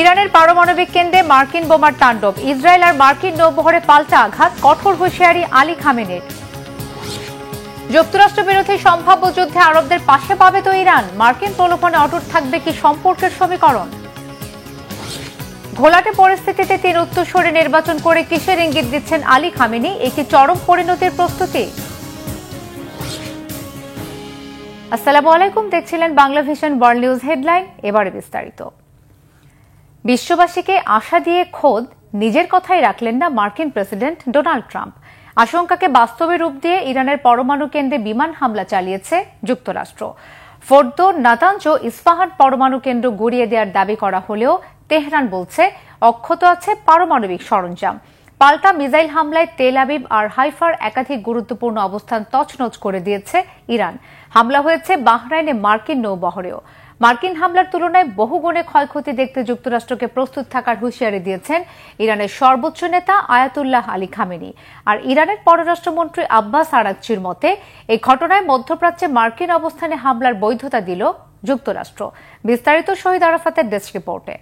ইরানের পারমাণবিক কেন্দ্রে মার্কিন বোমার তাণ্ডব, ইসরায়েল আর মার্কিন নৌবহরে পাল্টা আঘাত, কঠোর হুঁশিয়ারি আলী খামেনির। যুক্তরাষ্ট্র বিরোধী সম্ভাব্য যুদ্ধে আরবদের পাশে পাবে তো ইরান, মার্কিন প্রলোভনে অটুট থাকবে কি সম্পর্কের সমীকরণ? ঘোলাটে পরিস্থিতিতে ৩ উত্তরসূরি নির্বাচন করে কিসের ইঙ্গিত দিচ্ছেন আলী খামেনি? একটি চরম পরিণতির প্রস্তুতি। আসসালামু আলাইকুম, দেখছিলেন Bangla vision world news headline. এবারে বিস্তারিত। বিশ্ববাসীকে আশা দিয়ে খোদ নিজের কথাই রাখলেন না মার্কিন প্রেসিডেন্ট ডোনাল্ড ট্রাম্প। আশঙ্কাকে বাস্তবে রূপ দিয়ে ইরানের পরমাণু কেন্দ্রে বিমান হামলা চালিয়েছে যুক্তরাষ্ট্র। ফোর্দো, নাতানজ ও ইস্পাহান পরমাণু কেন্দ্র গুড়িয়ে দেওয়ার দাবি করা হলেও তেহরান বলছে অক্ষত আছে পারমাণবিক সরঞ্জাম। পাল্টা মিসাইল হামলায় তেল আবিব আর হাইফার একাধিক গুরুত্বপূর্ণ অবস্থান তছনছ করে দিয়েছে ইরান। হামলা হয়েছে বাহরাইনে মার্কিন নৌবহরেও। মার্কিন হামলার তুলনায় বহুগুণে ক্ষয়ক্ষতি দেখতে যুক্তরাষ্ট্রকে প্রস্তুত থাকার হুঁশিয়ারি দিয়েছেন ইরানের সর্বোচ্চ নেতা আয়াতুল্লাহ আলী খামেনি। আর ইরানের পররাষ্ট্রমন্ত্রী আব্বাস আরাগচির মতে এই ঘটনায় মধ্যপ্রাচ্যে মার্কিন অবস্থানে হামলার বৈধতা দিল যুক্তরাষ্ট্র। বিস্তারিত শহীদ আরাফাতের ডেস্ক রিপোর্টে।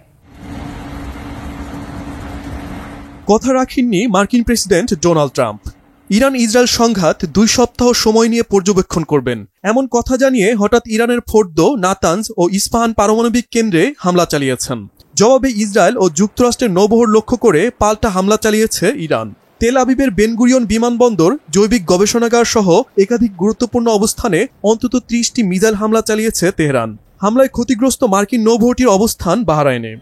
কথা রাখেননি মার্কিন president Donald Trump. Iran Israel সংঘাত 2 সপ্তাহ সময় নিয়ে পর্যবেক্ষণ করবেন, এমন কথা জানিয়ে হঠাৎ ইরানের ফোর্দো, নাতানজ ও ইস্পাহান পারমাণবিক কেন্দ্রে হামলা চালিয়েছেন। জবাবে ইসরায়েল ও যুক্তরাষ্ট্রের নৌবহর লক্ষ্য করে পাল্টা হামলা চালিয়েছে ইরান। তেল আবিবের বেনগুরিয়ন বিমানবন্দর, জৈবিক গবেষণাগার সহ একাধিক গুরুত্বপূর্ণ অবস্থানে অন্তত 30টি মিসাইল হামলা চালিয়েছে তেহরান। হামলায় ক্ষতিগ্রস্ত মার্কিন নৌবহরটির অবস্থান বাহরাইনে।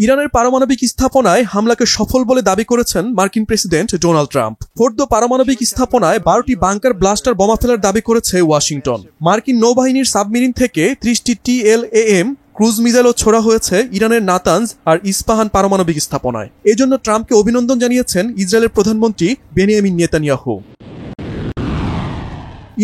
ইরানের পারমাণবিক স্থাপনায় হামলাকে সফল বলে দাবি করেছেন মার্কিন প্রেসিডেন্ট ডোনাল্ড ট্রাম্প। ফোর্দো পারমাণবিক স্থাপনায় 12টি বাংকার ব্লাস্টার বোমা ফেলার দাবি করেছে ওয়াশিংটন। মার্কিন নৌবাহিনীর সাবমেরিন থেকে 30টি TLAM ক্রুজ মিসাইলও ছোড়া হয়েছে ইরানের নাতানজ আর ইস্পাহান পারমাণবিক স্থাপনায়। এজন্য ট্রাম্পকে অভিনন্দন জানিয়েছেন ইসরায়েলের প্রধানমন্ত্রী বেনিয়ামিন নেতানিয়াহু।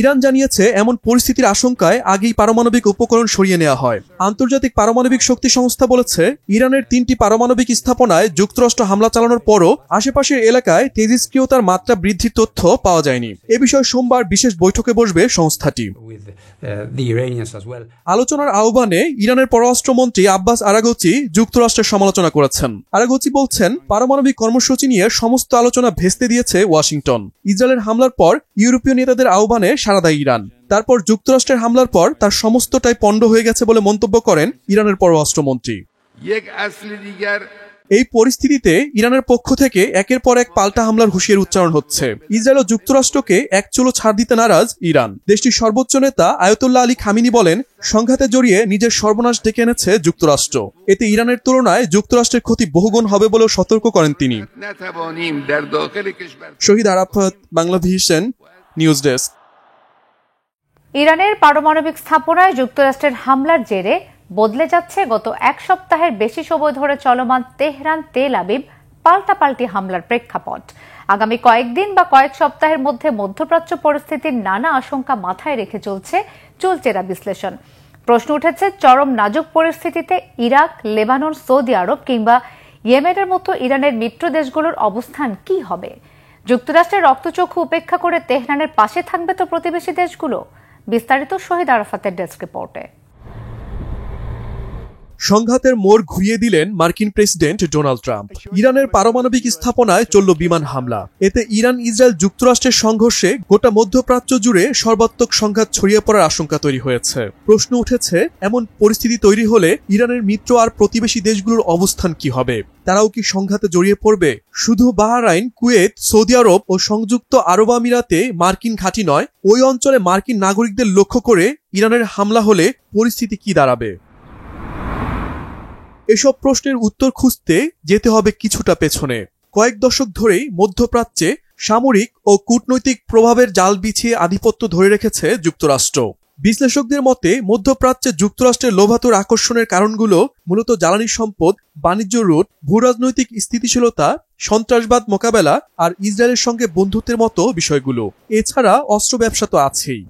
ইরান জানিয়েছে এমন পরিস্থিতির আশঙ্কায় আগেই পারমাণবিক উপকরণ সরিয়ে নেওয়া হয়। আন্তর্জাতিক পারমাণবিক শক্তি সংস্থা বলেছে ইরানের 3টি পারমাণবিক স্থাপনায় যুক্তরাষ্ট্র হামলা চালানোর পরও আশেপাশের এলাকায় তেজস্ক্রিয়তার মাত্রা বৃদ্ধির তথ্য পাওয়া যায়নি। এ বিষয়ে সোমবার বিশেষ বৈঠকে বসবে সংস্থাটি। আলোচনার আহ্বানে ইরানের পররাষ্ট্রমন্ত্রী আব্বাস আরাগচি যুক্তরাষ্ট্রের সমালোচনা করেছেন। আরাগচি বলছেন, পারমাণবিক কর্মসূচি নিয়ে সমস্ত আলোচনা ভেস্তে দিয়েছে ওয়াশিংটন। ইসরায়েলের হামলার পর ইউরোপীয় নেতাদের আহ্বানে সাড়া দেয় ইরান। তারপর যুক্তরাষ্ট্রের হামলার পর তার সমস্তটাই পণ্ড হয়ে গেছে বলে মন্তব্য করেন ইরানের পররাষ্ট্রমন্ত্রী। এই পরিস্থিতিতে ইরানের পক্ষ থেকে একের পর এক পাল্টা হামলার হুঁশিয়ারি উচ্চারণ হচ্ছে। ইসরায়েল ও যুক্তরাষ্ট্রকে এক চুলো ছাড় দিতে নারাজ ইরান। দেশটির সর্বোচ্চ নেতা আয়াতুল্লাহ আলী খামেনি বলেন, সংঘাতে জড়িয়ে নিজের সর্বনাশ ডেকে এনেছে যুক্তরাষ্ট্র। এতে ইরানের তুলনায় যুক্তরাষ্ট্রের ক্ষতি বহুগুণ হবে বলেও সতর্ক করেন তিনি। Shahid Arafat, Bangla vision news desk. ইরানের পারমাণবিক স্থাপনায় যুক্তরাষ্ট্রের হামলার জেরে বদলে যাচ্ছে গত 1 সপ্তাহের বেশি সময় ধরে চলমান তেহরান তেল আবিব পাল্টাপাল্টি হামলার প্রেক্ষাপট। আগামী কয়েকদিন বা কয়েক সপ্তাহের মধ্যে মধ্যপ্রাচ্য পরিস্থিতির নানা আশঙ্কা মাথায় রেখে চলছে চুলচেরা বিশ্লেষণ। প্রশ্ন উঠেছে, চরম নাজুক পরিস্থিতিতে ইরাক, লেবানন, সৌদি আরব কিংবা ইয়েমেনের মতো ইরানের মিত্র দেশগুলোর অবস্থান কি হবে? যুক্তরাষ্ট্রের রক্তচক্ষু উপেক্ষা করে তেহরানের পাশে থাকবে তো প্রতিবেশী দেশগুলো? বিস্তারিত শহীদ আরাফাতের ডেস্ক রিপোর্টে। সংঘাতের মোড় ঘুরিয়ে দিলেন মার্কিন প্রেসিডেন্ট ডোনাল্ড ট্রাম্প। ইরানের পারমাণবিক স্থাপনায় চলল বিমান হামলা। এতে ইরান ইসরায়েল যুক্তরাষ্ট্রের সংঘর্ষে গোটা মধ্যপ্রাচ্য জুড়ে সর্বাত্মক সংঘাত ছড়িয়ে পড়ার আশঙ্কা তৈরি হয়েছে। প্রশ্ন উঠেছে, এমন পরিস্থিতি তৈরি হলে ইরানের মিত্র আর প্রতিবেশী দেশগুলোর অবস্থান কি হবে? তারাও কি সংঘাতে জড়িয়ে পড়বে? শুধু বাহরাইন, কুয়েত, সৌদি আরব ও সংযুক্ত আরব আমিরাতে মার্কিন ঘাঁটি নয়, ওই অঞ্চলে মার্কিন নাগরিকদের লক্ষ্য করে ইরানের হামলা হলে পরিস্থিতি কি দাঁড়াবে? এসব প্রশ্নের উত্তর খুঁজতে যেতে হবে কিছুটা পেছনে। কয়েক দশক ধরেই মধ্যপ্রাচ্যে সামরিক ও কূটনৈতিক প্রভাবের জাল বিছিয়ে আধিপত্য ধরে রেখেছে যুক্তরাষ্ট্র। বিশ্লেষকদের মতে মধ্যপ্রাচ্যে যুক্তরাষ্ট্রের লোভাতুর আকর্ষণের কারণগুলো মূলত জ্বালানি সম্পদ, বাণিজ্য রুট, ভূরাজনৈতিক স্থিতিশীলতা, সন্ত্রাসবাদ মোকাবেলা আর ইসরায়েলের সঙ্গে বন্ধুত্বের মতো বিষয়গুলো। এছাড়া অস্ত্র ব্যবসা তো আছেই।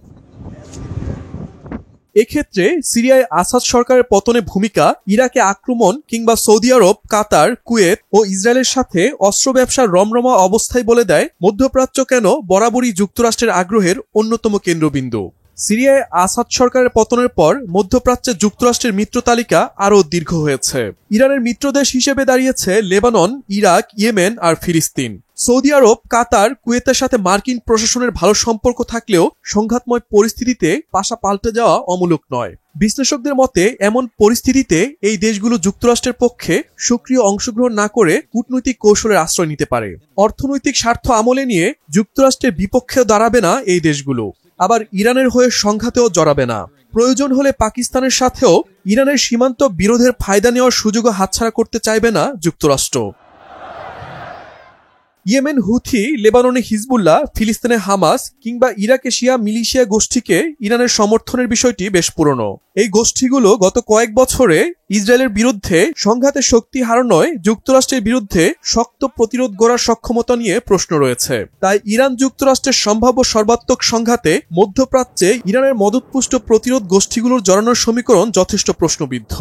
এক্ষেত্রে সিরিয়ায় আসাদ সরকারের পতনে ভূমিকা, ইরাকে আক্রমণ কিংবা সৌদি আরব, কাতার, কুয়েত ও ইসরায়েলের সাথে অস্ত্র ব্যবসার রমরমা অবস্থায় বলে দেয় মধ্যপ্রাচ্য কেন বরাবরই যুক্তরাষ্ট্রের আগ্রহের অন্যতম কেন্দ্রবিন্দু। সিরিয়ায় আসাদ সরকারের পতনের পর মধ্যপ্রাচ্যে যুক্তরাষ্ট্রের মিত্র তালিকা আরও দীর্ঘ হয়েছে। ইরানের মিত্র দেশ হিসেবে দাঁড়িয়েছে লেবানন, ইরাক, ইয়েমেন আর ফিলিস্তিন। সৌদি আরব, কাতার, কুয়েতের সাথে মার্কিন প্রশাসনের ভালো সম্পর্ক থাকলেও সংঘাতময় পরিস্থিতিতে পাশা পাল্টে যাওয়া অমূলক নয়। বিশ্লেষকদের মতে এমন পরিস্থিতিতে এই দেশগুলো যুক্তরাষ্ট্রের পক্ষে সক্রিয় অংশগ্রহণ না করে কূটনৈতিক কৌশলের আশ্রয় নিতে পারে। অর্থনৈতিক স্বার্থ আমলে নিয়ে যুক্তরাষ্ট্রের বিপক্ষেও দাঁড়াবে না এই দেশগুলো, আবার ইরানের হয়ে সংঘাতেও জড়াবে না। প্রয়োজন হলে পাকিস্তানের সাথেও ইরানের সীমান্ত বিরোধের ফায়দা নেওয়ার সুযোগও হাতছাড়া করতে চাইবে না যুক্তরাষ্ট্র। ইয়েমেন হুথি, লেবাননে হিজবুল্লাহ, ফিলিস্তিনে হামাস কিংবা ইরাকে শিয়া মিলিশিয়া গোষ্ঠীকে ইরানের সমর্থনের বিষয়টি বেশ পুরনো। এই গোষ্ঠীগুলো গত কয়েক বছরে ইসরায়েলের বিরুদ্ধে সংঘাতে শক্তি হারানোয় যুক্তরাষ্ট্রের বিরুদ্ধে শক্ত প্রতিরোধ গড়ার সক্ষমতা নিয়ে প্রশ্ন রয়েছে। তাই ইরান যুক্তরাষ্ট্রের সম্ভাব্য সর্বাত্মক সংঘাতে মধ্যপ্রাচ্যে ইরানের মদতপুষ্ট প্রতিরোধ গোষ্ঠীগুলোর জড়ানোর সমীকরণ যথেষ্ট প্রশ্নবিদ্ধ।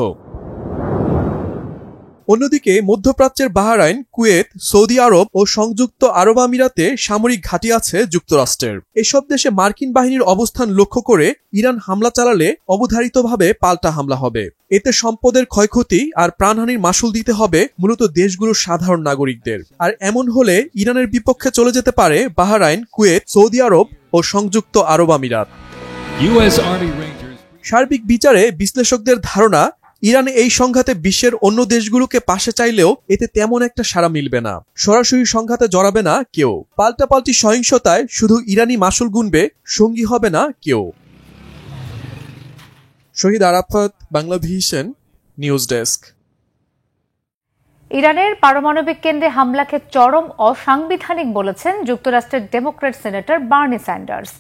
অন্যদিকে মধ্যপ্রাচ্যের বাহরাইন, কুয়েত, সৌদি আরব ও সংযুক্ত আরব আমিরাতে সামরিক ঘাঁটি আছে যুক্তরাষ্ট্রের। এসব দেশে মার্কিন বাহিনীর অবস্থান লক্ষ্য করে ইরান হামলা চালালে অবধারিতভাবে পাল্টা হামলা হবে। এতে সম্পদের ক্ষয়ক্ষতি আর প্রাণহানির মাসুল দিতে হবে মূলত দেশগুলোর সাধারণ নাগরিকদের। আর এমন হলে ইরানের বিপক্ষে চলে যেতে পারে বাহরাইন, কুয়েত, সৌদি আরব ও সংযুক্ত আরব আমিরাত। সার্বিক বিচারে বিশ্লেষকদের ধারণা, ইরান এই সংঘাতে বিশ্বের অন্য দেশগুলোকে পাশে চাইলেও এতে তেমন একটা সাড়া মিলবে না। সরাসরি সংঘাতে জড়াবে না কেউ। পাল্টাপাল্টি সহিংসতায় শুধু ইরানি মাসুল গুনবে, সঙ্গী হবে না কেউ। শহীদ আরাফাত, বাংলাভিশন, নিউজ ডেস্ক। ইরানের পারমাণবিক কেন্দ্রে হামলাকে চরম অসাংবিধানিক বলেছেন যুক্তরাষ্ট্রের ডেমোক্র্যাট সিনেটর বার্নি স্যান্ডার্স।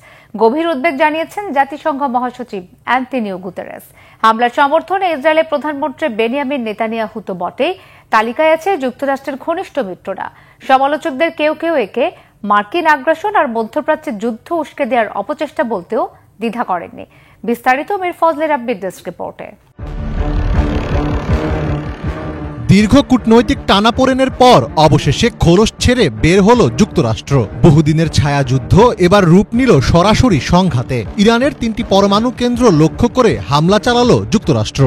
গভীর উদ্বেগ জানিয়েছেন জাতিসংঘ মহাসচিব অ্যান্তনিও গুতেরেস। হামলার সমর্থনে ইসরায়েলের প্রধানমন্ত্রী বেনিয়ামিন নেতানিয়াহু তো বটেই, তালিকায় আছে যুক্তরাষ্ট্রের ঘনিষ্ঠ মিত্ররা। সমালোচকদের কেউ কেউ একে মার্কিন আগ্রাসন আর মধ্যপ্রাচ্যে যুদ্ধ উস্কে দেওয়ার অপচেষ্টা বলতেও দ্বিধা করেননি। বিস্তারিত মির ফজলে রাব্বির ডেস্ক রিপোর্টে। দীর্ঘ কূটনৈতিক টানাপোড়েনের পর অবশেষে খোলস ছেড়ে বের হলো যুক্তরাষ্ট্র। বহুদিনের ছায়াযুদ্ধ এবার রূপ নিল সরাসরি সংঘাতে। ইরানের 3টি পরমাণু কেন্দ্র লক্ষ্য করে হামলা চালালো যুক্তরাষ্ট্র।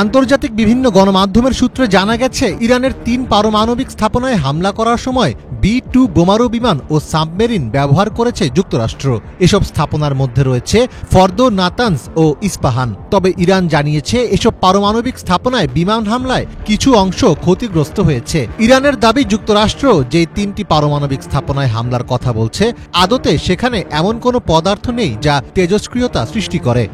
আন্তর্জাতিক বিভিন্ন গণমাধ্যমের সূত্রে জানা গেছে, ইরানের 3 পারমাণবিক স্থাপনায় হামলা করার সময় B-2 বোমারু বিমান ও সাবমেরিন ব্যবহার করেছে যুক্তরাষ্ট্র। এসব স্থাপনার মধ্যে রয়েছে ফর্দো, নাতানস ও ইস্পাহান। তবে ইরান জানিয়েছে, এসব পারমাণবিক স্থাপনায় বিমান হামলায় কিছু অংশ ক্ষতিগ্রস্ত হয়েছে। ইরানের দাবি, যুক্তরাষ্ট্র যে 3টি পারমাণবিক স্থাপনায় হামলার কথা বলছে, আদতে সেখানে এমন কোনো পদার্থ নেই যা তেজস্ক্রিয়তা সৃষ্টি করে।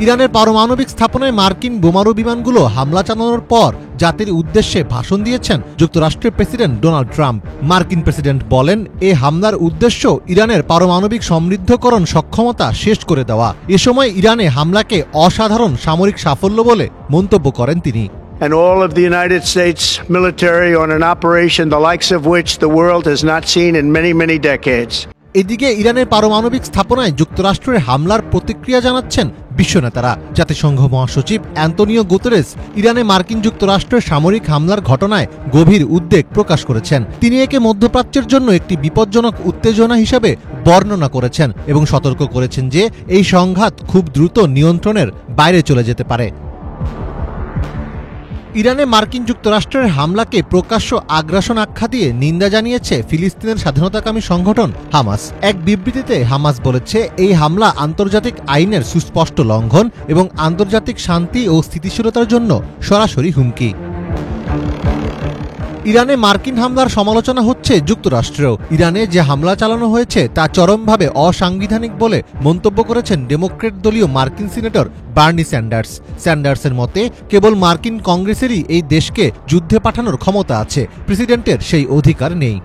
ইরানের পারমাণবিক স্থাপনায় মার্কিন বোমারু বিমানগুলো হামলা চালানোর পর জাতির উদ্দেশ্যে ভাষণ দিয়েছেন যুক্তরাষ্ট্রের প্রেসিডেন্ট ডোনাল্ড ট্রাম্প। মার্কিন প্রেসিডেন্ট বলেন, এ হামলার উদ্দেশ্য ইরানের পারমাণবিক সমৃদ্ধকরণ সক্ষমতা শেষ করে দেওয়া। এ সময় ইরানে হামলাকে অসাধারণ সামরিক সাফল্য বলে মন্তব্য করেন তিনি। And all of the United States military on an operation the likes of which the world has not seen in many, many decades. এদিকে ইরানের পারমাণবিক স্থাপনায় যুক্তরাষ্ট্রের হামলার প্রতিক্রিয়া জানাচ্ছেন বিশ্বনেতারা। জাতিসংঘ মহাসচিব অ্যান্তনিও গুতেরেস ইরানে মার্কিন যুক্তরাষ্ট্রের সামরিক হামলার ঘটনায় গভীর উদ্বেগ প্রকাশ করেছেন। তিনি একে মধ্যপ্রাচ্যের জন্য একটি বিপজ্জনক উত্তেজনা হিসেবে বর্ণনা করেছেন এবং সতর্ক করেছেন যে এই সংঘাত খুব দ্রুত নিয়ন্ত্রণের বাইরে চলে যেতে পারে। ইরানে মার্কিন যুক্তরাষ্ট্রের হামলাকে প্রকাশ্য আগ্রাসন আখ্যা দিয়ে নিন্দা জানিয়েছে ফিলিস্তিনের স্বাধীনতাকামী সংগঠন হামাস। এক বিবৃতিতে হামাস বলেছে, এই হামলা আন্তর্জাতিক আইনের সুস্পষ্ট লঙ্ঘন এবং আন্তর্জাতিক শান্তি ও স্থিতিশীলতার জন্য সরাসরি হুমকি। ইরানে মার্কিন হামলার সমালোচনা হচ্ছে যুক্তরাষ্ট্রেও। ইরানে যে হামলা চালানো হয়েছে তা চরমভাবে অসাংবিধানিক বলে মন্তব্য করেছেন ডেমোক্রেট দলীয় মার্কিন সিনেটর বার্নি স্যান্ডার্স। স্যান্ডার্সের মতে, কেবল মার্কিন কংগ্রেসেরই এই দেশকে যুদ্ধে পাঠানোর ক্ষমতা আছে, প্রেসিডেন্টের সেই অধিকার নেই।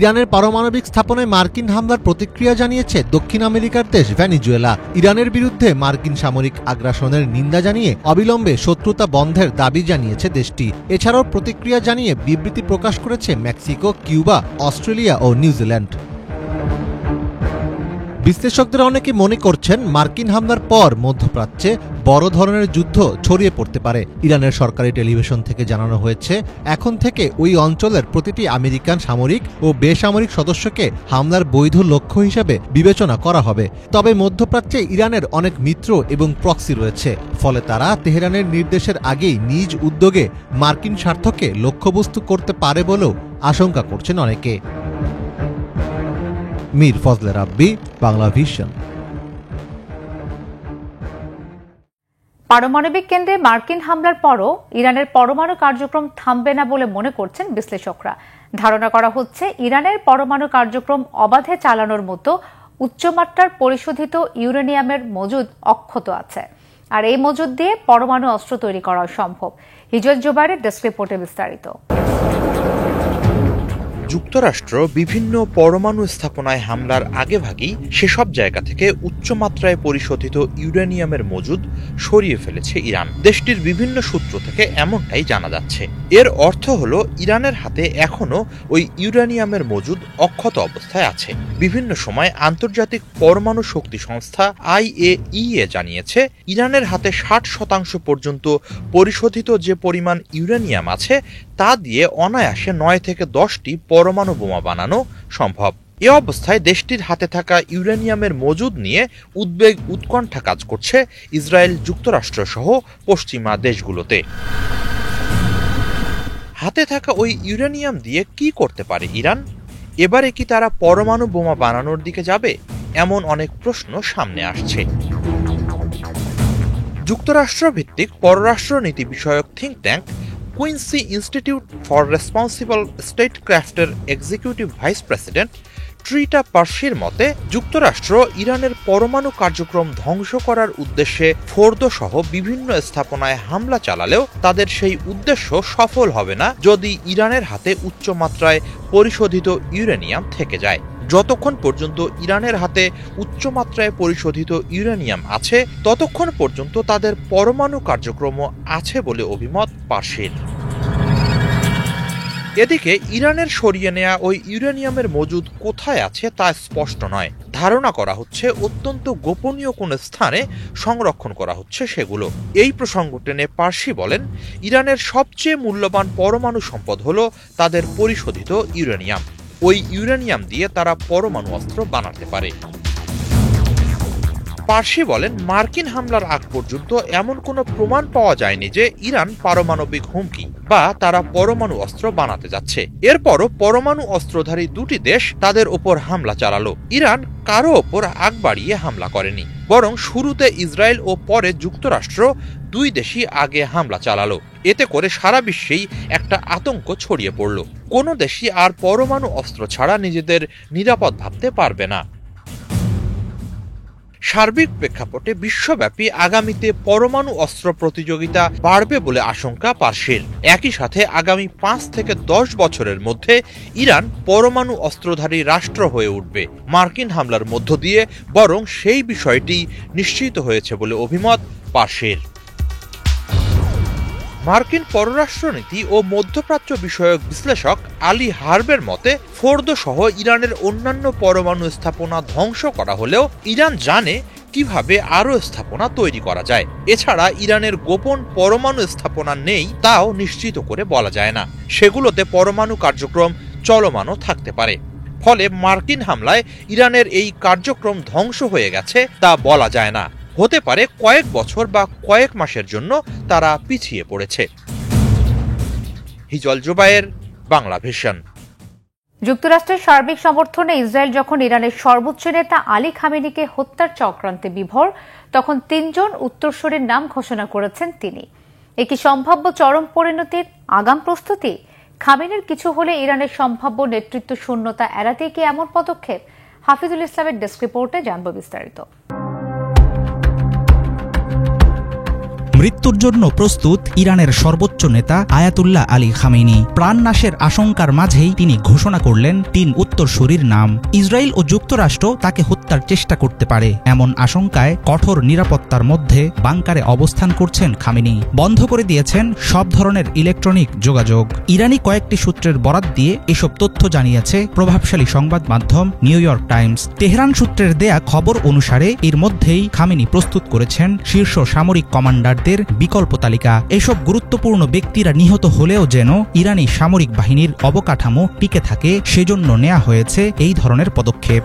ইরানের পারমাণবিক স্থাপনায় মার্কিন হামলার প্রতিক্রিয়া জানিয়েছে দক্ষিণ আমেরিকার দেশ ভেনেজুয়েলা। ইরানের বিরুদ্ধে মার্কিন সামরিক আগ্রাসনের নিন্দা জানিয়ে অবিলম্বে শত্রুতা বন্ধের দাবি জানিয়েছে দেশটি। এছাড়াও প্রতিক্রিয়া জানিয়ে বিবৃতি প্রকাশ করেছে মেক্সিকো, কিউবা, অস্ট্রেলিয়া ও নিউজিল্যান্ড। বিশ্লেষকদের অনেকে মনে করছেন মার্কিন হামলার পর মধ্যপ্রাচ্যে বড় ধরনের যুদ্ধ ছড়িয়ে পড়তে পারে। ইরানের সরকারি টেলিভিশন থেকে জানানো হয়েছে, এখন থেকে ওই অঞ্চলের প্রতিটি আমেরিকান সামরিক ও বেসামরিক সদস্যকে হামলার বৈধ লক্ষ্য হিসেবে বিবেচনা করা হবে। তবে মধ্যপ্রাচ্যে ইরানের অনেক মিত্র এবং প্রক্সি রয়েছে, ফলে তারা তেহরানের নির্দেশের আগেই নিজ উদ্যোগে মার্কিন স্বার্থকে লক্ষ্যবস্তু করতে পারে বলেও আশঙ্কা করছেন অনেকে। মীর ফজলে রাব্বি, বাংলা ভিশন। পারমাণবিক কেন্দ্রে মার্কিন হামলার পরও ইরানের পরমাণু কার্যক্রম থামবে না বলে মনে করছেন বিশ্লেষকরা। ধারণা করা হচ্ছে, ইরানের পরমাণু কার্যক্রম অবাধে চালানোর মতো উচ্চমাত্রার পরিশোধিত ইউরেনিয়ামের মজুদ অক্ষত আছে, আর এই মজুদ দিয়ে পরমাণু অস্ত্র তৈরি করা সম্ভব। হিজল জুবাইরের ডেস্ক রিপোর্টে বিস্তারিত। যুক্তরাষ্ট্র বিভিন্ন পরমাণু স্থাপনায় হামলার আগেভাগেই সেসব জায়গা থেকে উচ্চমাত্রায় পরিশোধিত ইউরেনিয়ামের মজুদ সরিয়ে ফেলেছে ইরান। দেশটির বিভিন্ন সূত্র থেকে এমনটাই জানা যাচ্ছে। এর অর্থ হলো ইরানের হাতে এখনো ওই ইউরেনিয়ামের মজুদ অক্ষত অবস্থায় আছে। বিভিন্ন সময় আন্তর্জাতিক পরমাণু শক্তি সংস্থা IAEA জানিয়েছে, ইরানের হাতে 60% পর্যন্ত পরিশোধিত যে পরিমাণ ইউরেনিয়াম আছে তা দিয়ে অনায়াসে 9 থেকে 10টি পরমাণু বোমা বানানো সম্ভব। এ অবস্থায় দেশটির হাতে থাকা ইউরেনিয়ামের মজুদ নিয়ে উদ্বেগ উৎকণ্ঠা কাজ করছে ইসরায়েল, যুক্তরাষ্ট্র সহ পশ্চিমা দেশগুলোতে। হাতে থাকা ওই ইউরেনিয়াম দিয়ে কি করতে পারে ইরান? এবারে কি তারা পরমাণু বোমা বানানোর দিকে যাবে? এমন অনেক প্রশ্ন সামনে আসছে। যুক্তরাষ্ট্র ভিত্তিক পররাষ্ট্র নীতি বিষয়ক think tank Quincy Institute for Responsible স্টেটক্রাফটের এক্সিকিউটিভ ভাইস প্রেসিডেন্ট ট্রিটা পার্সির মতে, যুক্তরাষ্ট্র ইরানের পরমাণু কার্যক্রম ধ্বংস করার উদ্দেশ্যে ফোর্দো সহ বিভিন্ন স্থাপনায় হামলা চালালেও তাদের সেই উদ্দেশ্য সফল হবে না যদি ইরানের হাতে উচ্চমাত্রায় পরিশোধিত ইউরেনিয়াম থেকে যায়। যতক্ষণ পর্যন্ত ইরানের হাতে উচ্চমাত্রায় পরিশোধিত ইউরেনিয়াম আছে, ততক্ষণ পর্যন্ত তাদের পরমাণু কার্যক্রমও আছে বলে অভিমত পার্সির। এদিকে ইরানের সরিয়ে নেয়া ওই ইউরেনিয়ামের মজুদ কোথায় আছে তা স্পষ্ট নয়। ধারণা করা হচ্ছে অত্যন্ত গোপনীয় কোন স্থানে সংরক্ষণ করা হচ্ছে সেগুলো। এই প্রসঙ্গ টেনে পার্সি বলেন, ইরানের সবচেয়ে মূল্যবান পরমাণু সম্পদ হলো তাদের পরিশোধিত ইউরেনিয়াম। ওই ইউরেনিয়াম দিয়ে তারা পরমাণু অস্ত্র বানাতে পারে। পার্সি বলেন, মার্কিন হামলার আগ পর্যন্ত এমন কোনো প্রমাণ পাওয়া যায়নি যে ইরান পারমাণবিক হুমকি বা তারা পরমাণু অস্ত্র বানাতে যাচ্ছে। এরপরও পরমাণু অস্ত্রধারী দুটি দেশ তাদের ওপর হামলা চালালো। ইরান কারো ওপর আগ বাড়িয়ে হামলা করেনি, বরং শুরুতে ইসরায়েল ও পরে যুক্তরাষ্ট্র দুই দেশই আগে হামলা চালালো। এতে করে সারা বিশ্বেই একটা আতঙ্ক ছড়িয়ে পড়ল। কোনো দেশই আর পরমাণু অস্ত্র ছাড়া নিজেদের নিরাপদ ভাবতে পারবে না। সার্বিক প্রেক্ষাপটে বিশ্বব্যাপী আগামীতে পরমাণু অস্ত্র প্রতিযোগিতা বাড়বে বলে আশঙ্কা পার্সির। একই সাথে আগামী 5 থেকে 10 বছরের মধ্যে ইরান পরমাণু অস্ত্রধারী রাষ্ট্র হয়ে উঠবে মার্কিন হামলার মধ্য দিয়ে, বরং সেই বিষয়টি নিশ্চিত হয়েছে বলে অভিমত পার্সির। মার্কিন পররাষ্ট্রনীতি ও মধ্যপ্রাচ্য বিষয়ক বিশ্লেষক আলী হার্বের মতে, ফোর্দো সহ ইরানের অন্যান্য পরমাণু স্থাপনা ধ্বংস করা হলেও ইরান জানে কিভাবে আরও স্থাপনা তৈরি করা যায়। এছাড়া ইরানের গোপন পরমাণু স্থাপনা নেই তাও নিশ্চিত করে বলা যায় না। সেগুলোতে পরমাণু কার্যক্রম চলমানও থাকতে পারে। ফলে মার্কিন হামলায় ইরানের এই কার্যক্রম ধ্বংস হয়ে গেছে তা বলা যায় না। হতে পারে কয়েক বছর বা কয়েক মাসের জন্য তারা পিছিয়ে পড়েছে। হিজল জুবাইর, বাংলা ভিশন। যুক্তরাষ্ট্রের সার্বিক সমর্থনে ইসরায়েল যখন ইরানের সর্বোচ্চ নেতা আলী খামেনিকে হত্যার চক্রান্তে বিভোর, তখন 3 জন উত্তরসূরির নাম ঘোষণা করেছেন তিনি। একটি সম্ভাব্য চরম পরিণতির আগাম প্রস্তুতি? খামেনির কিছু হলে ইরানের সম্ভাব্য নেতৃত্ব শূন্যতা এড়াতে কি এমন পদক্ষেপ? হাফিজুল ইসলামের ডেস্ক রিপোর্টে জানব বিস্তারিত। মৃত্যুর জন্য প্রস্তুত ইরানের সর্বোচ্চ নেতা আয়াতুল্লাহ আলী খামেনি। প্রাণনাশের আশঙ্কার মাঝেই তিনি ঘোষণা করলেন ৩ উত্তরসূরির নাম। ইসরায়েল ও যুক্তরাষ্ট্র তাকে হত্যার চেষ্টা করতে পারে এমন আশঙ্কায় কঠোর নিরাপত্তার মধ্যে বাংকারে অবস্থান করছেন খামেনি। বন্ধ করে দিয়েছেন সব ধরনের ইলেকট্রনিক যোগাযোগ। ইরানি কয়েকটি সূত্রের বরাত দিয়ে এসব তথ্য জানিয়েছে প্রভাবশালী সংবাদ মাধ্যম নিউ ইয়র্ক টাইমস। তেহরান সূত্রের দেয়া খবর অনুসারে এর মধ্যেই খামেনি প্রস্তুত করেছেন শীর্ষ সামরিক কমান্ডারদের বিকল্প তালিকা। এসব গুরুত্বপূর্ণ ব্যক্তিরা নিহত হলেও যেন ইরানি সামরিক বাহিনীর অবকাঠামো টিকে থাকে সেজন্য নেওয়া হয়েছে এই ধরনের পদক্ষেপ।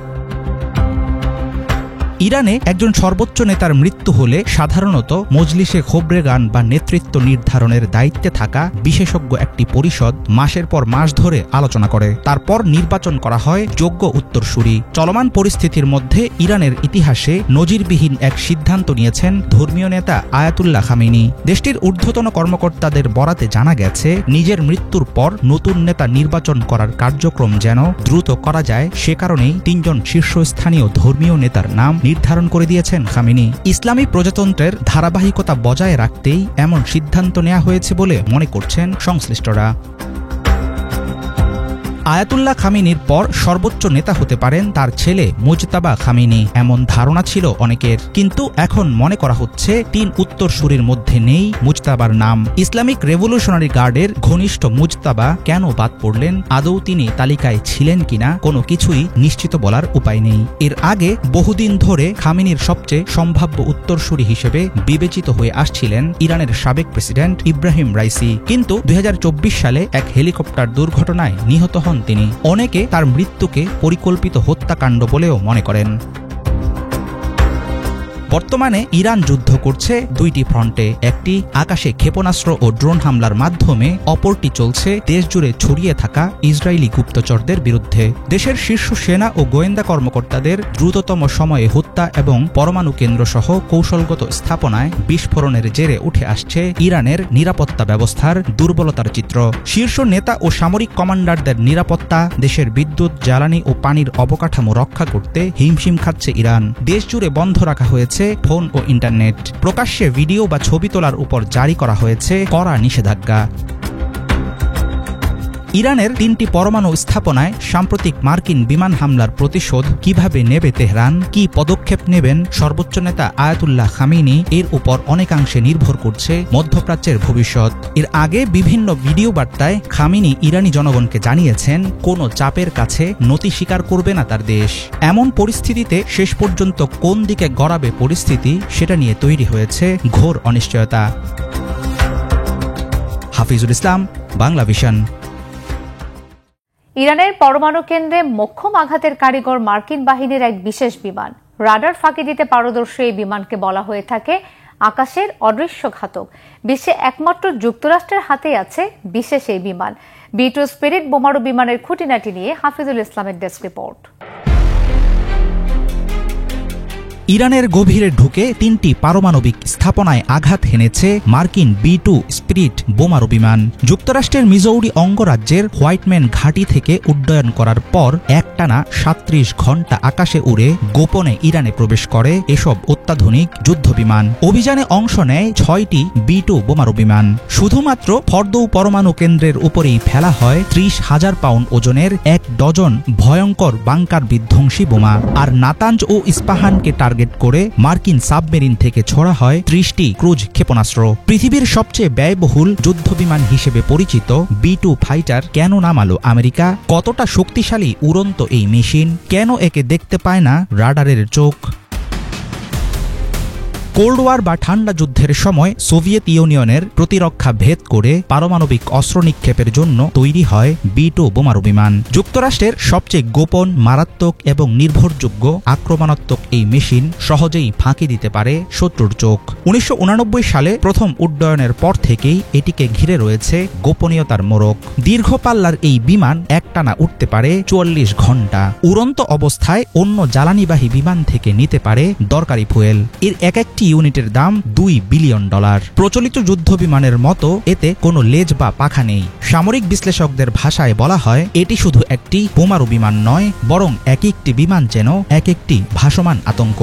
ইরানে একজন সর্বোচ্চ নেতার মৃত্যু হলে সাধারণত মজলিসে খবরেগান বা নেতৃত্ব নির্ধারণের দায়িত্বে থাকা বিশেষজ্ঞ একটি পরিষদ মাসের পর মাস ধরে আলোচনা করে। তারপর নির্বাচন করা হয় যোগ্য উত্তরসূরি। চলমান পরিস্থিতির মধ্যে ইরানের ইতিহাসে নজিরবিহীন এক সিদ্ধান্ত নিয়েছেন ধর্মীয় নেতা আয়াতুল্লাহ খামেনি। দেশটির ঊর্ধ্বতন কর্মকর্তাদের বরাতে জানা গেছে, নিজের মৃত্যুর পর নতুন নেতা নির্বাচন করার কার্যক্রম যেন দ্রুত করা যায়, সে কারণেই ৩ জন শীর্ষস্থানীয় ধর্মীয় নেতার নাম নির্ধারণ করে দিয়েছেন খামেনি। ইসলামী প্রজাতন্ত্রের ধারাবাহিকতা বজায় রাখতেই এমন সিদ্ধান্ত নেওয়া হয়েছে বলে মনে করছেন সংশ্লিষ্টরা। আয়াতুল্লাহ খামেনির পর সর্বোচ্চ নেতা হতে পারেন তার ছেলে মুজতাবা খামেনি, এমন ধারণা ছিল অনেকের। কিন্তু এখন মনে করা হচ্ছে ৩ উত্তরসূরির মধ্যে নেই মুজতাবার নাম। ইসলামিক রেভলিউশনারি গার্ডের ঘনিষ্ঠ মুজতাবা কেন বাদ পড়লেন, আদৌ তিনি তালিকায় ছিলেন কিনা, কোনো কিছুই নিশ্চিত বলার উপায় নেই। এর আগে বহুদিন ধরে খামেনির সবচেয়ে সম্ভাব্য উত্তরসূরি হিসেবে বিবেচিত হয়ে আসছিলেন ইরানের সাবেক প্রেসিডেন্ট ইব্রাহিম রাইসি। কিন্তু ২০২৪ সালে এক হেলিকপ্টার দুর্ঘটনায় নিহত হন তিনি। অনেকে তার মৃত্যুকে পরিকল্পিত হত্যাকাণ্ড বলেও মনে করেন। বর্তমানে ইরান যুদ্ধ করছে 2টি ফ্রন্টে। একটি আকাশে ক্ষেপণাস্ত্র ও ড্রোন হামলার মাধ্যমে, অপরটি চলছে দেশজুড়ে ছড়িয়ে থাকা ইসরায়েলি গুপ্তচরদের বিরুদ্ধে। দেশের শীর্ষ সেনা ও গোয়েন্দা কর্মকর্তাদের দ্রুততম সময়ে হত্যা এবং পরমাণু কেন্দ্রসহ কৌশলগত স্থাপনায় বিস্ফোরণের জেরে উঠে আসছে ইরানের নিরাপত্তা ব্যবস্থার দুর্বলতার চিত্র। শীর্ষ নেতা ও সামরিক কমান্ডারদের নিরাপত্তা, দেশের বিদ্যুৎ, জ্বালানি ও পানির অবকাঠামো রক্ষা করতে হিমশিম খাচ্ছে ইরান। দেশজুড়ে বন্ধ রাখা হয়েছে ফোন ও ইন্টারনেট। প্রকাশ্যে ভিডিও বা ছবি তোলার উপর জারি করা হয়েছে কড়া নিষেধাজ্ঞা। ইরানের 3টি পরমাণু স্থাপনায় সাম্প্রতিক মার্কিন বিমান হামলার প্রতিশোধ কিভাবে নেবে তেহরান, কি পদক্ষেপ নেবেন সর্বোচ্চ নেতা আয়াতুল্লাহ খামেনি, এর উপর অনেকাংশে নির্ভর করছে মধ্যপ্রাচ্যের ভবিষ্যৎ। এর আগে বিভিন্ন ভিডিও বার্তায় খামেনি ইরানি জনগণকে জানিয়েছেন, কোনো চাপের কাছে নতি স্বীকার করবে না তার দেশ। এমন পরিস্থিতিতে শেষ পর্যন্ত কোন দিকে গড়াবে পরিস্থিতি, সেটা নিয়ে তৈরি হয়েছে ঘোর অনিশ্চয়তা। হাফিজুল ইসলাম, বাংলা ভিশন। ইরানের পরমাণু কেন্দ্রে মোক্ষম আঘাতের কারিগর মার্কিন বাহিনীর এক বিশেষ বিমান। রাডার ফাঁকি দিতে পারদর্শী এই বিমানকে বলা হয়ে থাকে আকাশের অদৃশ্য ঘাতক। বিশ্বে একমাত্র যুক্তরাষ্ট্রের হাতেই আছে বিশেষ এই বিমান। B-2 স্পিরিট বোমারু বিমানের খুঁটিনাটি নিয়ে হাফিজুল ইসলামের ডেস্ক রিপোর্ট। ইরানের গভীরে ঢুকে 3টি পারমাণবিক স্থাপনায় আঘাত হেনেছে মার্কিন B-2 স্পিরিট বোমারু বিমান। যুক্তরাষ্ট্রের মিজৌরি অঙ্গরাজ্যের হোয়াইটম্যান ঘাঁটি থেকে উড্ডয়ন করার পর একটানা 37 ঘণ্টা আকাশে উড়ে গোপনে ইরানে প্রবেশ করে এসব অত্যাধুনিক যুদ্ধবিমান। অভিযানে অংশ নেয় 6টি B-2 বোমারু বিমান। শুধুমাত্র ফর্দৌ পরমাণু কেন্দ্রের উপরেই ফেলা হয় 30,000 পাউন্ড ওজনের 1 ডজন ভয়ঙ্কর বাংকার বিধ্বংসী বোমা। আর নাতাঞ্জ ও ইস্পাহানকে টার্গেট করে মার্কিন সাবমেরিন থেকে ছোড়া হয় 30টি ক্রুজ ক্ষেপণাস্ত্র। পৃথিবীর সবচেয়ে ব্যয়বহুল যুদ্ধবিমান হিসেবে পরিচিত B-2 ফাইটার কেন নামালো আমেরিকা? কতটা শক্তিশালী উড়ন্ত এই মেশিন? কেন একে দেখতে পায় না রাডারের চোখ? কোল্ড ওয়ার বা ঠান্ডা যুদ্ধের সময় সোভিয়েত ইউনিয়নের প্রতিরক্ষা ভেদ করে পারমাণবিক অস্ত্র নিক্ষেপের জন্য তৈরি হয় B-2 বোমারু বিমান। যুক্তরাষ্ট্রের সবচেয়ে গোপন, মারাত্মক এবং নির্ভরযোগ্য আক্রমণাত্মক এই মেশিন সহজেই ফাঁকি দিতে পারে শত্রুর চোখ। 1989 সালে প্রথম উড্ডয়নের পর থেকেই এটিকে ঘিরে রয়েছে গোপনীয়তার মোড়ক। দীর্ঘ পাল্লার এই বিমান একটানা উঠতে পারে 44 ঘণ্টা। উড়ন্ত অবস্থায় অন্য জ্বালানিবাহী বিমান থেকে নিতে পারে দরকারি ফুয়েল। এর এক একটি ইউনিটের দাম $2 বিলিয়ন। প্রচলিত যুদ্ধ বিমানের মতো এতে কোনো লেজ বা পাখা নেই। সামরিক বিশ্লেষকদের ভাষায় বলা হয়, এটি শুধু একটি বোমারু বিমান নয়, বরং এক একটি বিমান যেন এক একটি ভাসমান আতঙ্ক।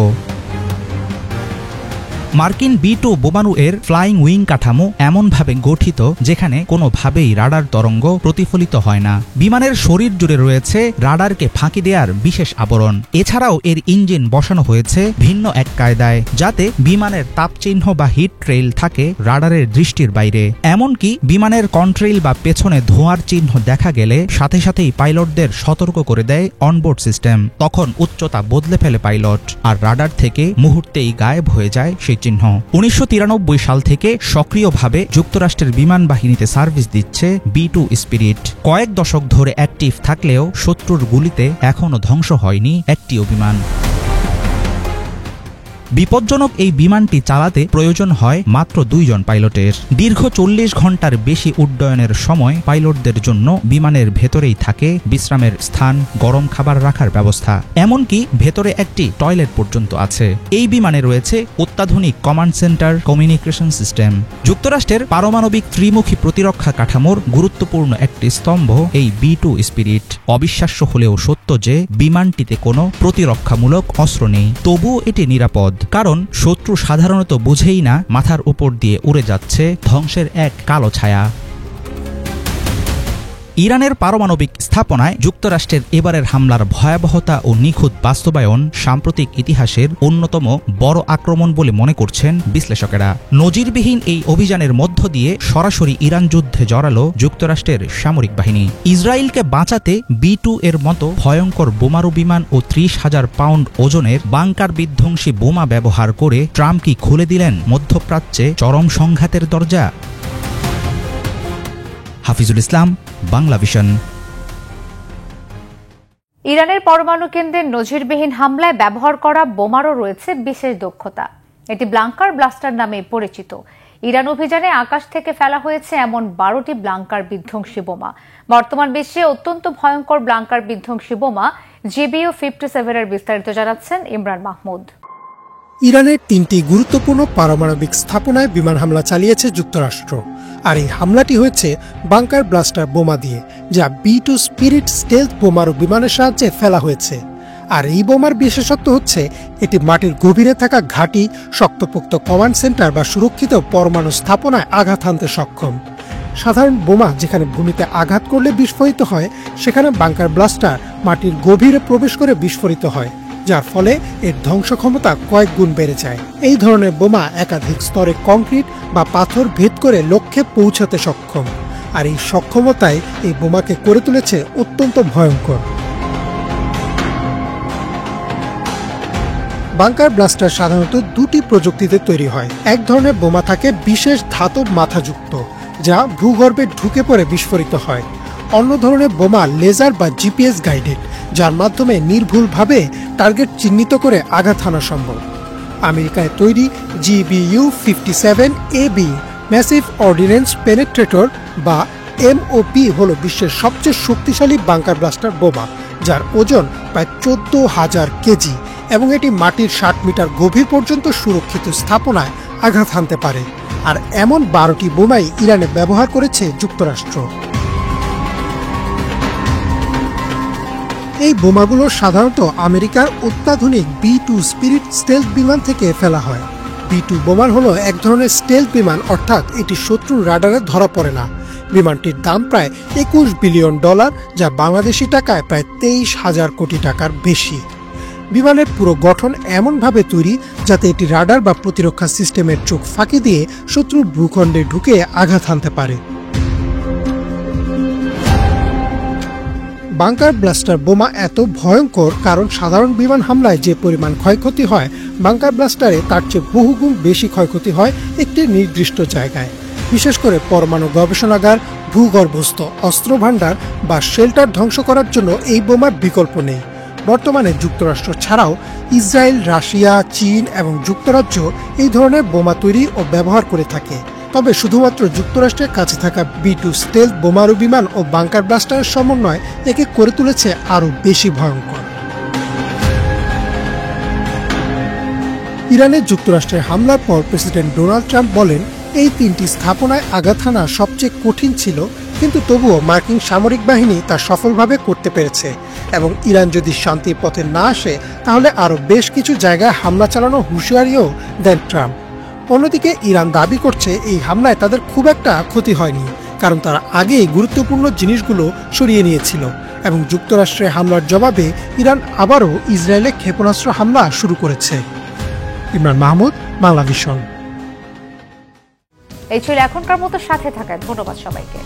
মার্কিন B2 বোমারু এর ফ্লাইং উইং কাঠামো এমনভাবে গঠিত যেখানে কোনোভাবেই রাডার তরঙ্গ প্রতিফলিত হয় না। বিমানের শরীর জুড়ে রয়েছে রাডারকে ফাঁকি দেওয়ার বিশেষ আবরণ। এছাড়াও এর ইঞ্জিন বসানো হয়েছে ভিন্ন এক কায়দায়, যাতে বিমানের তাপচিহ্ন বা হিট ট্রেইল থাকে রাডারের দৃষ্টির বাইরে। এমনকি বিমানের কন্ট্রেইল বা পেছনে ধোঁয়ার চিহ্ন দেখা গেলে সাথে সাথেই পাইলটদের সতর্ক করে দেয় অনবোর্ড সিস্টেম। তখন উচ্চতা বদলে ফেলে পাইলট, আর রাডার থেকে মুহূর্তেই গায়েব হয়ে যায় সেই চিহ্ন। 1993 সাল থেকে সক্রিয়ভাবে যুক্তরাষ্ট্রের বিমান বাহিনীতে সার্ভিস দিচ্ছে B2 স্পিরিট। কয়েক দশক ধরে অ্যাক্টিভ থাকলেও শত্রুর গুলিতে এখনও ধ্বংস হয়নি একটিও বিমান। বিপজ্জনক এই বিমানটি চালাতে প্রয়োজন হয় মাত্র 2 জন পাইলটের। দীর্ঘ 40 ঘন্টার বেশি উড্ডয়নের সময় পাইলটদের জন্য বিমানের ভেতরেই থাকে বিশ্রামের স্থান, গরম খাবার রাখার ব্যবস্থা, এমনকি ভেতরে একটি টয়লেট পর্যন্ত আছে। এই বিমানে রয়েছে অত্যাধুনিক কমান্ড সেন্টার, কমিউনিকেশন সিস্টেম। যুক্তরাষ্ট্রের পারমাণবিক ত্রিমুখী প্রতিরক্ষা কাঠামোর গুরুত্বপূর্ণ একটি স্তম্ভ এই B2 স্পিরিট। অবিশ্বাস্য হলেও সত্য যে বিমানটিতে কোনো প্রতিরক্ষামূলক অস্ত্র নেই, তবুও এটি নিরাপদ, কারণ শত্রু সাধারণত বুঝেই না মাথার উপর দিয়ে উড়ে যাচ্ছে ধ্বংসের এক কালো ছায়া। ইরানের পারমাণবিক স্থাপনায় যুক্তরাষ্ট্রের এবারের হামলার ভয়াবহতা ও নিখুঁত বাস্তবায়ন সাম্প্রতিক ইতিহাসের অন্যতম বড় আক্রমণ বলে মনে করছেন বিশ্লেষকেরা। নজিরবিহীন এই অভিযানের মধ্য দিয়ে সরাসরি ইরান যুদ্ধে জড়ালো যুক্তরাষ্ট্রের সামরিক বাহিনী। ইসরায়েলকে বাঁচাতে B2 এর মতো ভয়ঙ্কর বোমারু বিমান ও 30,000 পাউন্ড ওজনের বাংকার বিধ্বংসী বোমা ব্যবহার করে ট্রাম্প কি খুলে দিলেন মধ্যপ্রাচ্যে চরম সংঘাতের দরজা? হাফিজুল ইসলাম, বাংলা ভিশন। ইরানের পরমাণু কেন্দ্রের নজিরবিহীন হামলায় ব্যবহার করা বোমারও রয়েছে বিশেষ দক্ষতা। এটি ব্লাঙ্কার ব্লাস্টার নামে পরিচিত। ইরান অভিযানে আকাশ থেকে ফেলা হয়েছে এমন 12টি ব্লাঙ্কার বিধ্বংসী বোমা। বর্তমান বিশ্বে অত্যন্ত ভয়ঙ্কর ব্লাঙ্কার বিধ্বংসী বোমা GBU-57 এর বিস্তারিত জানাচ্ছেন ইমরান মাহমুদ। ইরানের 3টি গুরুত্বপূর্ণ পারমাণবিক স্থাপনায় বিমান হামলা চালিয়েছে যুক্তরাষ্ট্র, আর এই হামলাটি হয়েছে বাংকার ব্লাস্টার বোমা দিয়ে, যা B2 স্পিরিট স্টেলথ বোমারু বিমানের সাহায্যে ফেলা হয়েছে। আর এই বোমার বিশেষত্ব হচ্ছে এটি মাটির গভীরে থাকা ঘাঁটি, শক্তপোক্ত কমান্ড সেন্টার বা সুরক্ষিত পরমাণু স্থাপনায় আঘাত হানতে সক্ষম। সাধারণ বোমা যেখানে ভূমিতে আঘাত করলে বিস্ফোরিত হয়, সেখানে বাংকার ব্লাস্টার মাটির গভীরে প্রবেশ করে বিস্ফোরিত হয়, যার ফলে এর ধ্বংস ক্ষমতা কয়েক গুণ বেড়ে যায়। এই ধরনের বোমা একাধিক স্তরে কংক্রিট বা পাথর ভেদ করে লক্ষ্যে পৌঁছাতে সক্ষম, আর এই সক্ষমতায় এই বোমাকে করে তুলেছে অত্যন্ত ভয়ঙ্কর। বাংকার ব্লাস্টার সাধারণত 2টি প্রযুক্তিতে তৈরি হয়। এক ধরনের বোমা থাকে বিশেষ ধাতব মাথাযুক্ত, যা ভূগর্ভে ঢুকে পড়ে বিস্ফোরিত হয়। অন্য ধরনের বোমা লেজার বা GPS গাইডেড, যার মাধ্যমে নির্ভুলভাবে টার্গেট চিহ্নিত করে আঘাত হানা সম্ভব। আমেরিকায় তৈরি GBU-57AB ম্যাসিভ অর্ডিন্যান্স পেনেট্রেটর বা MOP হল বিশ্বের সবচেয়ে শক্তিশালী বাংকার ব্লাস্টার বোমা, যার ওজন প্রায় 14,000 কেজি এবং এটি মাটির 60 মিটার গভীর পর্যন্ত সুরক্ষিত স্থাপনায় আঘাত হানতে পারে। আর এমন 12টি বোমাই ইরানে ব্যবহার করেছে যুক্তরাষ্ট্র। এই বোমাগুলো সাধারণত আমেরিকার অত্যাধুনিক B2 স্পিরিট স্টেলথ বিমান থেকে ফেলা হয়। B2 বোমার হলো এক ধরনের স্টেলথ বিমান, অর্থাৎ এটি শত্রুর রাডারে ধরা পড়ে না। বিমানটির দাম প্রায় $21 বিলিয়ন, যা বাংলাদেশি টাকায় প্রায় 23,000 কোটি টাকার বেশি। বিমানের পুরো গঠন এমনভাবে তৈরি যাতে এটি রাডার বা প্রতিরক্ষা সিস্টেমের চোখ ফাঁকি দিয়ে শত্রুর ভূখণ্ডে ঢুকে আঘাত হানতে পারে। বাংকার ব্লাস্টার বোমা এত ভয়ঙ্কর কারণ সাধারণ বিমান হামলায় যে পরিমাণ ক্ষয়ক্ষতি হয়, বাংকার ব্লাস্টারে তার চেয়ে বহুগুণ বেশি ক্ষয়ক্ষতি হয় একটি নির্দিষ্ট জায়গায়। বিশেষ করে পরমাণু গবেষণাগার, ভূগর্ভস্থ অস্ত্র ভাণ্ডার বা শেল্টার ধ্বংস করার জন্য এই বোমার বিকল্প নেই। বর্তমানে যুক্তরাষ্ট্র ছাড়াও ইসরায়েল, রাশিয়া, চীন এবং যুক্তরাজ্য এই ধরনের বোমা তৈরি ও ব্যবহার করে থাকে। তবে শুধুমাত্র যুক্তরাষ্ট্রের কাছে থাকা B2 স্টেলথ বোমারু বিমান ও বাংকার ব্লাস্টারের সমন্বয় একে করে তুলেছে আরও বেশি ভয়ঙ্কর। ইরানে যুক্তরাষ্ট্রের হামলার পর প্রেসিডেন্ট ডোনাল্ড ট্রাম্প বলেন, এই 3টি স্থাপনায় আঘাত হানা সবচেয়ে কঠিন ছিল, কিন্তু তবুও মার্কিন সামরিক বাহিনী তা সফলভাবে করতে পেরেছে এবং ইরান যদি শান্তির পথে না আসে তাহলে আরও বেশ কিছু জায়গায় হামলা চালানোর হুঁশিয়ারিও দেন ট্রাম্প। অন্যদিকে ইরান দাবি করছে এই হামলায় তাদের খুব একটা ক্ষতি হয়নি, কারণ তারা আগেই গুরুত্বপূর্ণ জিনিসগুলো সরিয়ে নিয়েছিল এবং যুক্তরাষ্ট্রের হামলার জবাবে ইরান আবারও ইসরায়েলে ক্ষেপণাস্ত্র হামলা শুরু করেছে। ইমরান মাহমুদ, বাংলা ভিশন। এই ছিল এখনকার মতো, সাথে থাকায় ধন্যবাদ সবাইকে।